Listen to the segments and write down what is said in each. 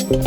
Assalamualaikum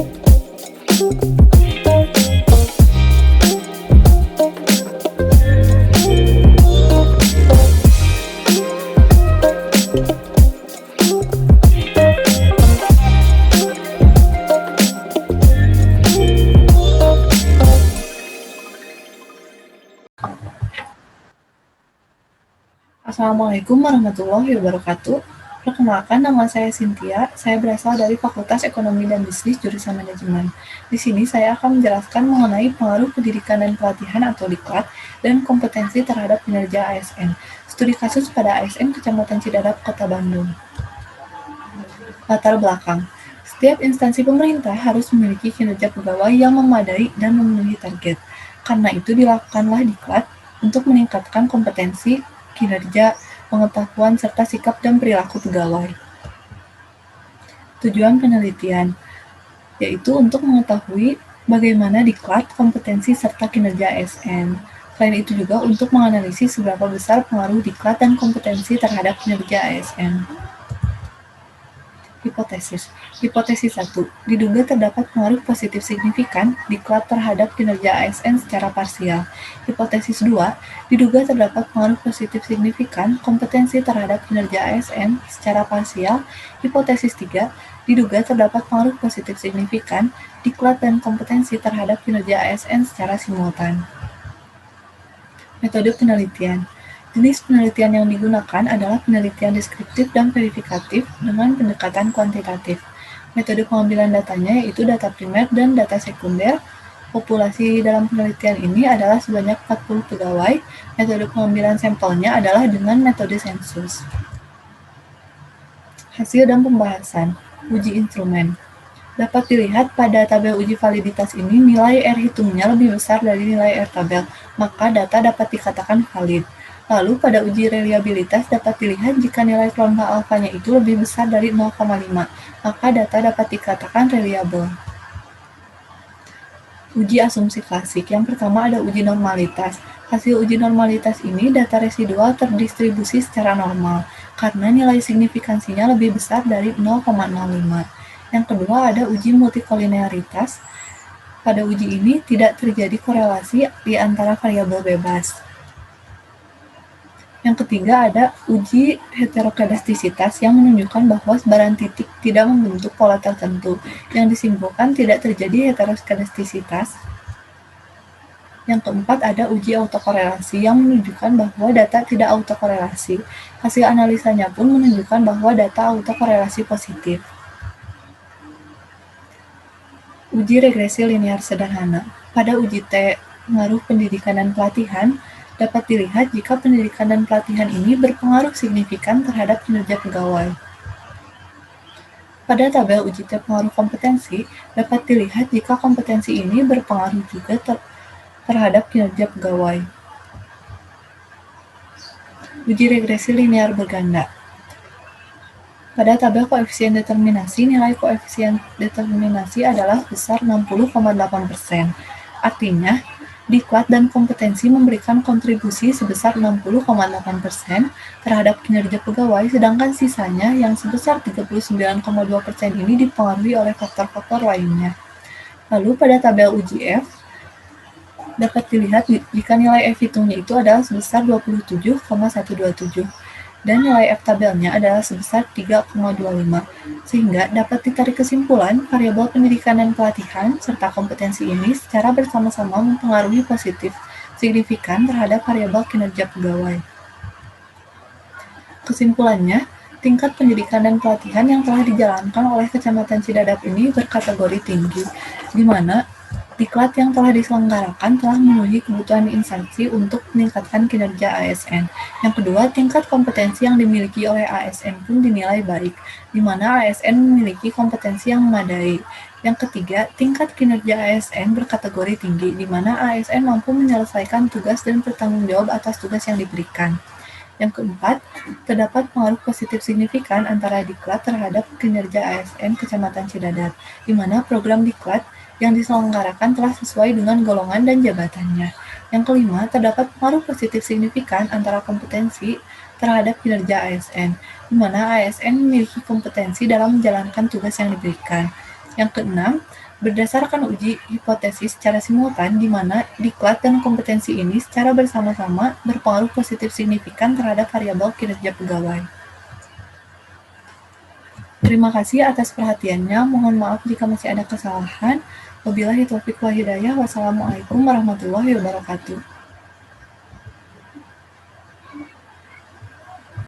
warahmatullahi wabarakatuh. Perkenalkan, nama saya Cynthia. Saya berasal dari Fakultas Ekonomi dan Bisnis Jurusan Manajemen. Di sini saya akan menjelaskan mengenai pengaruh pendidikan dan pelatihan atau diklat dan kompetensi terhadap kinerja ASN. Studi kasus pada ASN Kecamatan Cidadap, Kota Bandung. Latar belakang. Setiap instansi pemerintah harus memiliki kinerja pegawai yang memadai dan memenuhi target. Karena itu dilakukanlah diklat untuk meningkatkan kompetensi, kinerja, pengetahuan, serta sikap dan perilaku pegawai. Tujuan penelitian, yaitu untuk mengetahui bagaimana diklat, kompetensi, serta kinerja ASN. Selain itu juga untuk menganalisis seberapa besar pengaruh diklat dan kompetensi terhadap kinerja ASN. Hipotesis. Hipotesis 1. Diduga terdapat pengaruh positif signifikan diklat terhadap kinerja ASN secara parsial. Hipotesis 2. Diduga terdapat pengaruh positif signifikan kompetensi terhadap kinerja ASN secara parsial. Hipotesis 3. Diduga terdapat pengaruh positif signifikan diklat dan kompetensi terhadap kinerja ASN secara simultan. Metode penelitian. Jenis penelitian yang digunakan adalah penelitian deskriptif dan verifikatif dengan pendekatan kuantitatif. Metode pengambilan datanya yaitu data primer dan data sekunder. Populasi dalam penelitian ini adalah sebanyak 40 pegawai. Metode pengambilan sampelnya adalah dengan metode sensus. Hasil dan pembahasan. Uji instrumen. Dapat dilihat pada tabel uji validitas ini nilai R hitungnya lebih besar dari nilai R tabel, maka data dapat dikatakan valid. Lalu pada uji reliabilitas dapat dilihat jika nilai kelompok alfanya itu lebih besar dari 0,5, maka data dapat dikatakan reliable. Uji asumsi klasik. Yang pertama ada uji normalitas. Hasil uji normalitas ini data residual terdistribusi secara normal, karena nilai signifikansinya lebih besar dari 0,05. Yang kedua ada uji multikolinearitas. Pada uji ini tidak terjadi korelasi di antara variabel bebas. Yang ketiga ada uji heterokedastisitas yang menunjukkan bahwa sebaran titik tidak membentuk pola tertentu. Yang disimpulkan tidak terjadi heterokedastisitas. Yang keempat ada uji autokorelasi yang menunjukkan bahwa data tidak autokorelasi. Hasil analisanya pun menunjukkan bahwa data autokorelasi positif. Uji regresi linear sederhana. Pada uji T, pengaruh pendidikan dan pelatihan, dapat dilihat jika pendidikan dan pelatihan ini berpengaruh signifikan terhadap kinerja pegawai. Pada tabel uji T pengaruh kompetensi, dapat dilihat jika kompetensi ini berpengaruh juga terhadap kinerja pegawai. Uji regresi linear berganda. Pada tabel koefisien determinasi, nilai koefisien determinasi adalah sebesar 60,8%. Artinya, diklat dan kompetensi memberikan kontribusi sebesar 60,8% terhadap kinerja pegawai, sedangkan sisanya yang sebesar 39,2% ini dipengaruhi oleh faktor-faktor lainnya. Lalu pada tabel uji F, dapat dilihat jika nilai F hitungnya itu adalah sebesar 27,127. Dan nilai F tabelnya adalah sebesar 3,25, sehingga dapat ditarik kesimpulan variabel pendidikan dan pelatihan serta kompetensi ini secara bersama-sama mempengaruhi positif signifikan terhadap variabel kinerja pegawai. Kesimpulannya, tingkat pendidikan dan pelatihan yang telah dijalankan oleh Kecamatan Cidadap ini berkategori tinggi, di mana diklat yang telah diselenggarakan telah memenuhi kebutuhan instansi untuk meningkatkan kinerja ASN. Yang kedua, tingkat kompetensi yang dimiliki oleh ASN pun dinilai baik, di mana ASN memiliki kompetensi yang memadai. Yang ketiga, tingkat kinerja ASN berkategori tinggi, di mana ASN mampu menyelesaikan tugas dan bertanggung jawab atas tugas yang diberikan. Yang keempat, terdapat pengaruh positif signifikan antara diklat terhadap kinerja ASN Kecamatan Cidadap, di mana program diklat yang diselenggarakan telah sesuai dengan golongan dan jabatannya. Yang kelima, terdapat pengaruh positif signifikan antara kompetensi terhadap kinerja ASN, di mana ASN memiliki kompetensi dalam menjalankan tugas yang diberikan. Yang keenam, berdasarkan uji hipotesis secara simultan di mana diklat dan kompetensi ini secara bersama-sama berpengaruh positif signifikan terhadap variabel kinerja pegawai. Terima kasih atas perhatiannya. Mohon maaf jika masih ada kesalahan. Wabillahi taufiq wal hidayah. Wassalamualaikum warahmatullahi wabarakatuh.